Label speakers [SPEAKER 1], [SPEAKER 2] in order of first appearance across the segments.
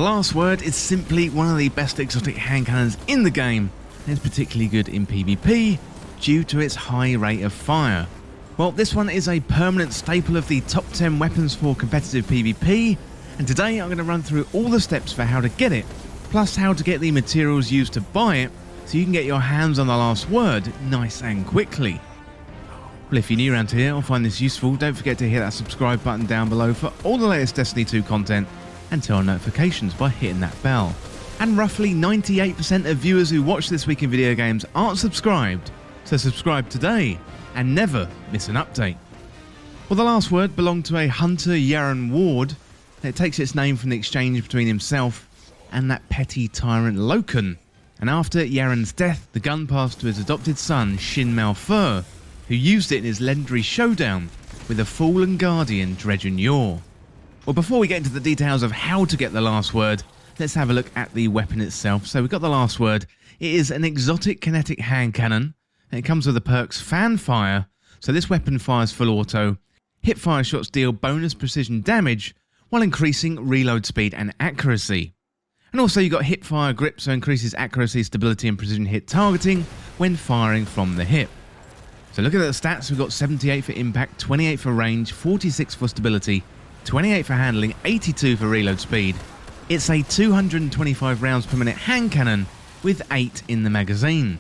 [SPEAKER 1] last word is simply one of the best exotic hand cannons in the game, and it's particularly good in PvP due to its high rate of fire. Well, this one is a permanent staple of the top 10 weapons for competitive PvP, and today I'm going to run through all the steps for how to get it, plus how to get the materials used to buy it, so you can get your hands on the last word nice and quickly. Well, if you're new around here or find this useful, don't forget to hit that subscribe button down below for all the latest Destiny 2 content, and turn on notifications by hitting that bell. And roughly 98% of viewers who watch This Week in Video Games aren't subscribed, so subscribe today and never miss an update. Well, the last word belonged to a hunter, Yaren Ward, and it takes its name from the exchange between himself and that petty tyrant Loken. And after Yaren's death, the gun passed to his adopted son, Shin Malfur, who used it in his legendary showdown with the fallen guardian Dredgen Yor. Well, before we get into the details of how to get the last word, let's have a look at the weapon itself. So we've got the last word. It is an exotic kinetic hand cannon, and it comes with the perks Fan Fire. So this weapon fires full auto. Hip fire shots deal bonus precision damage while increasing reload speed and accuracy. And also you've got hip fire grip, so increases accuracy, stability and precision hit targeting when firing from the hip. So looking at the stats, we've got 78 for impact, 28 for range, 46 for stability, 28 for handling, 82 for reload speed. It's a 225 rounds per minute hand cannon with 8 in the magazine.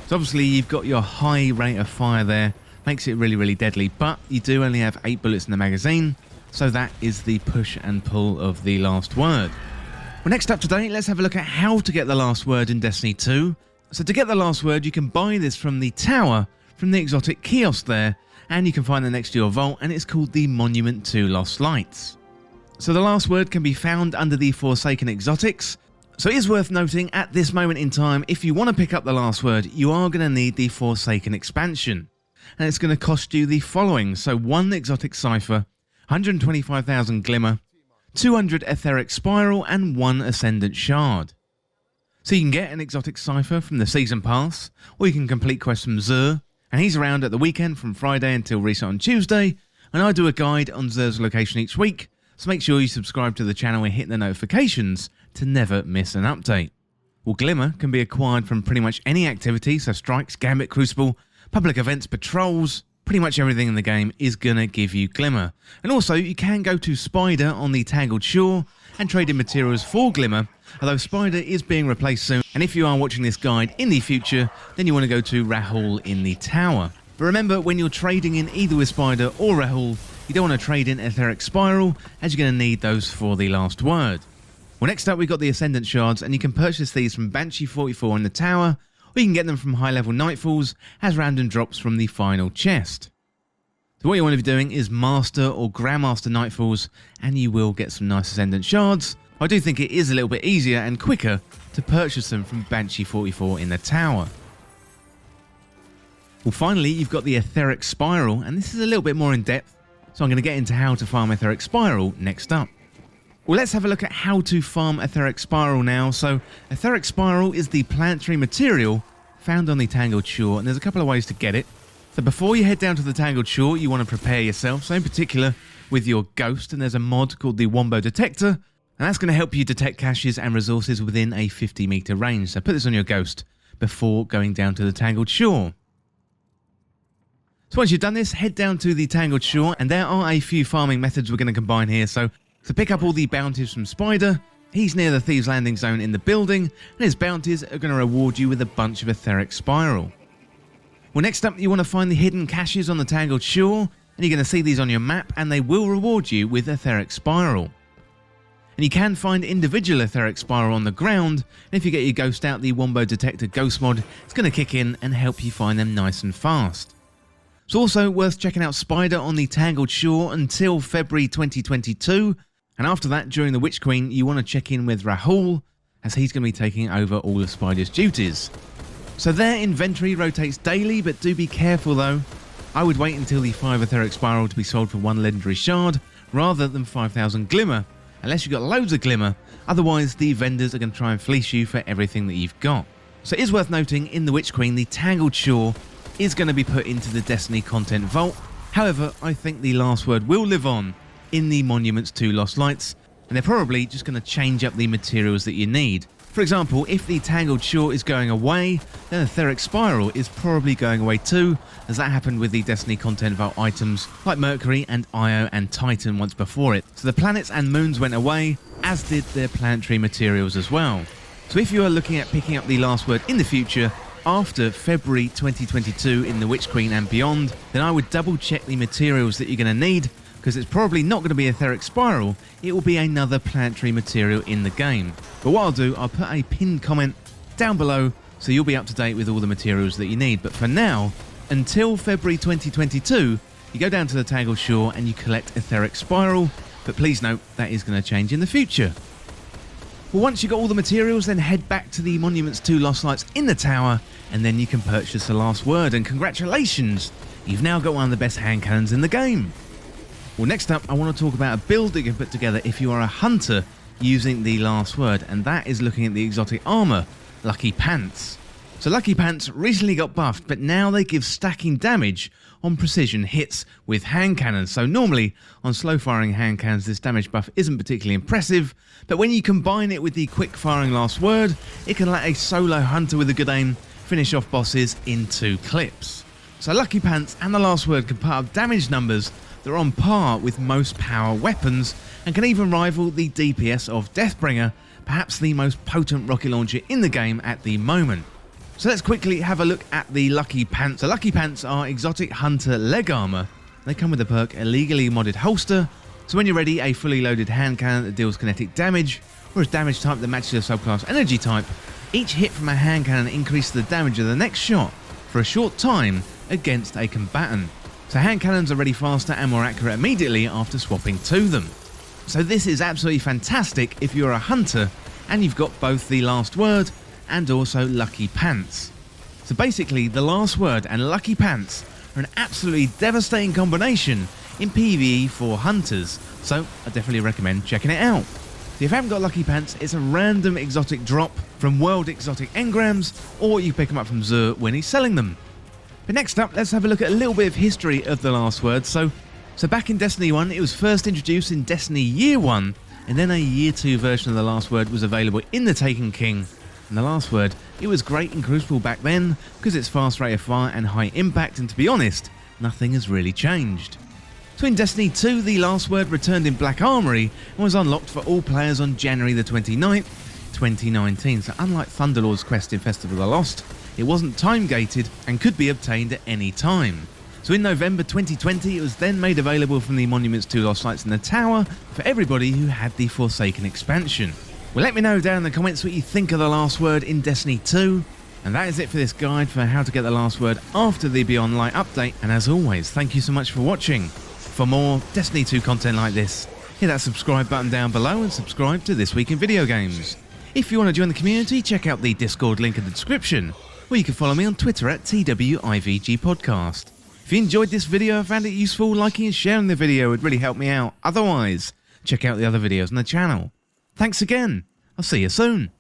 [SPEAKER 1] So obviously you've got your high rate of fire there, makes it really deadly, but you do only have 8 bullets in the magazine, so that is the push and pull of the last word. Well, next up today, let's have a look at how to get the last word in Destiny 2. So to get the last word, you can buy this from the tower, from the exotic kiosk there, and you can find it next to your vault, and it's called the Monument to Lost Lights. So the last word can be found under the Forsaken Exotics. So it is worth noting at this moment in time, if you want to pick up the last word, you are going to need the Forsaken expansion. And it's going to cost you the following. So 1 exotic cipher, 125,000 glimmer, 200 etheric spiral, and 1 ascendant shard. So you can get an exotic cipher from the season pass, or you can complete quests from Xur, and he's around at the weekend from Friday until reset on Tuesday, and I do a guide on Xur's location each week, so make sure you subscribe to the channel and hit the notifications to never miss an update. Well, Glimmer can be acquired from pretty much any activity, so strikes, gambit, crucible, public events, patrols, pretty much everything in the game is gonna give you Glimmer. And also, you can go to Spider on the Tangled Shore and trade in materials for Glimmer, although Spider is being replaced soon, and if you are watching this guide in the future, then you want to go to Rahul in the tower. But remember, when you're trading in either with Spider or Rahul, you don't want to trade in Etheric Spiral, as you're going to need those for the last word. Well, next up we've got the Ascendant Shards, and you can purchase these from Banshee 44 in the tower, or you can get them from high-level Nightfalls as random drops from the final chest. So what you want to be doing is Master or Grandmaster Nightfalls, and you will get some nice Ascendant Shards. I do think it is a little bit easier and quicker to purchase them from Banshee 44 in the tower. Well, finally you've got the Etheric Spiral, and this is a little bit more in depth, so I'm going to get into how to farm Etheric Spiral next up. Well, let's have a look at how to farm Etheric Spiral now. So Etheric Spiral is the planetary material found on the Tangled Shore, and there's a couple of ways to get it. So before you head down to the Tangled Shore, you want to prepare yourself, so in particular with your Ghost, and there's a mod called the Wombo Detector, and that's going to help you detect caches and resources within a 50-meter range. So put this on your Ghost before going down to the Tangled Shore. So once you've done this, head down to the Tangled Shore, and there are a few farming methods we're going to combine here. So pick up all the bounties from Spider. He's near the Thieves Landing Zone in the building, and his bounties are going to reward you with a bunch of Etheric Spiral. Well, next up you want to find the hidden caches on the Tangled Shore, and you're going to see these on your map, and they will reward you with Etheric Spiral. And you can find individual Etheric Spiral on the ground, and if you get your Ghost out, the Wombo Detector Ghost mod, it's going to kick in and help you find them nice and fast. It's also worth checking out Spider on the Tangled Shore until February 2022, and after that, during the Witch Queen, you want to check in with Rahul, as he's going to be taking over all of Spider's duties. So their inventory rotates daily, but do be careful though. I would wait until the 5 Etheric Spiral to be sold for 1 legendary shard, rather than 5,000 Glimmer, unless you've got loads of Glimmer, otherwise the vendors are going to try and fleece you for everything that you've got. So it is worth noting, in the Witch Queen, the Tangled Shore is going to be put into the Destiny content vault. However, I think the last word will live on in the Monuments to Lost Lights, and they're probably just going to change up the materials that you need. For example, if the Tangled Shore is going away, then Etheric Spiral is probably going away too, as that happened with the Destiny content vault items like Mercury and Io and Titan once before it. So the planets and moons went away, as did their planetary materials as well. So if you are looking at picking up the Last Word in the future, after February 2022 in the Witch Queen and beyond, then I would double check the materials that you're going to need, because it's probably not going to be Etheric Spiral, it will be another planetary material in the game. But what I'll do, I'll put a pinned comment down below so you'll be up to date with all the materials that you need. But for now, until February 2022, you go down to the Tangled Shore and you collect Etheric Spiral, but please note that is going to change in the future. Well, once you've got all the materials, then head back to the Monuments 2 Lost Lights in the tower, and then you can purchase the Last Word, and congratulations, you've now got one of the best hand cannons in the game. Well, next up, I want to talk about a build that you can put together if you are a hunter using the Last Word, and that is looking at the exotic armor, Lucky Pants. So Lucky Pants recently got buffed, but now they give stacking damage on precision hits with hand cannons. So normally on slow firing hand cannons, this damage buff isn't particularly impressive, but when you combine it with the quick firing Last Word, it can let a solo hunter with a good aim finish off bosses in 2 clips. So Lucky Pants and the Last Word can put up damage numbers that are on par with most power weapons, and can even rival the DPS of Deathbringer, perhaps the most potent rocket launcher in the game at the moment. So let's quickly have a look at the Lucky Pants. So Lucky Pants are exotic hunter leg armor. They come with the perk illegally modded holster, so when you're ready, a fully loaded hand cannon that deals kinetic damage, or is damage type that matches your subclass energy type. Each hit from a hand cannon increases the damage of the next shot for a short time against a combatant. So hand cannons are ready faster and more accurate immediately after swapping to them. So this is absolutely fantastic if you're a hunter and you've got both the Last Word and also Lucky Pants. So basically, the Last Word and Lucky Pants are an absolutely devastating combination in PvE for hunters, so I definitely recommend checking it out. So if you haven't got Lucky Pants, it's a random exotic drop from World Exotic Engrams, or you pick them up from Zur when he's selling them. But next up, let's have a look at a little bit of history of the Last Word. So back in Destiny 1, it was first introduced in Destiny Year 1, and then a Year 2 version of the Last Word was available in the Taken King. And the Last Word, it was great in Crucible back then, because it's fast rate of fire and high impact, and to be honest, nothing has really changed. So in Destiny 2, the Last Word returned in Black Armory, and was unlocked for all players on January the 29th, 2019. So unlike Thunderlord's quest in Festival of the Lost, it wasn't time-gated and could be obtained at any time. So in November 2020, it was then made available from the Monuments 2 Lost Lights in the Tower for everybody who had the Forsaken expansion. Well, let me know down in the comments what you think of the Last Word in Destiny 2. And that is it for this guide for how to get the Last Word after the Beyond Light update. And as always, thank you so much for watching. For more Destiny 2 content like this, hit that subscribe button down below and subscribe to This Week in Video Games. If you want to join the community, check out the Discord link in the description, or you can follow me on Twitter at TWIVGpodcast. If you enjoyed this video and found it useful, liking and sharing the video would really help me out. Otherwise, check out the other videos on the channel. Thanks again. I'll see you soon.